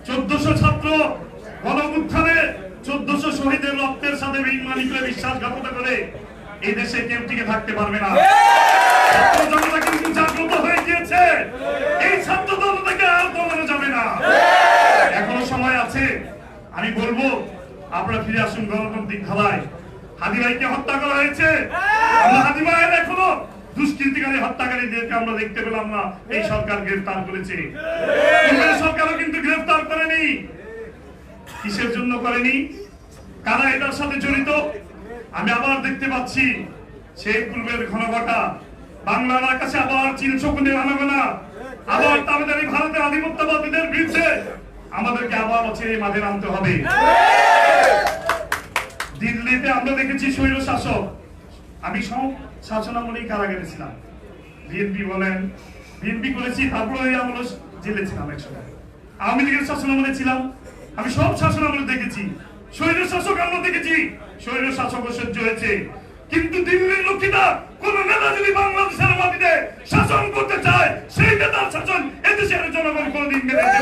1400 ছাত্র গণঅভ্যুত্থানে 1400 শহীদের রক্তের সাথে বেঈমানি করে বিশ্বাসঘাতকতা করে এই দেশে কেউ টিকে থাকতে পারবে না। ছাত্র জনতা কিন্তু জাগ্রত হয়ে গিয়েছে, এই ছাত্র জনতাকে আর দমানো যাবে না। এখনো সময় আছে। আমি বলবো আপনারা ফিরে আসুন গণতান্ত্রিক ধারায়। হাদি ভাইকে হত্যা করা হয়েছে, আমরা হাদি ভাইয়ের এখনো দুষ্কৃতিকারী হত্যাকারীদেরকে আমরা দেখতে পেলাম না। এই সরকার গ্রেফতার করেছে, সরকারও কিন্তু গ্রেফতার করেনি। কিসের জন্য করেনি? কারা এটার সাথে জড়িত? আমি আবার দেখতে পাচ্ছি সেই পূর্বের ঘনঘটা বাংলার আকাশে আবার চিল শকুনে আনাগোনা, আবার তাবেদারি ভারতের আধিপত্যবাদীদের বিরুদ্ধে আমাদেরকে আবার হচ্ছে এই মাঠে নামতে হবে। দিল্লিতে আমরা দেখেছি স্বৈর শাসক, আমি সব শাসনামলেই কারাগারে ছিলাম। বিএনপি বলেন, বিএনপি করেছি, তারপরে আমরা জেলে ছিলাম একসময়। আওয়ামী লীগের শাসনামলে ছিলাম, আমি সব শাসনামলে দেখেছি। স্বৈর শাসক আমরা দেখেছি, স্বৈর শাসক সহ্য হয়েছে। কিন্তু দিল্লির লোকেরা কোন নেতা যদি বাংলাদেশের মাটিতে শাসন করতে চায়, সেই নেতার শাসন এদেশের জনগণ কোনদিন মেনে নেবে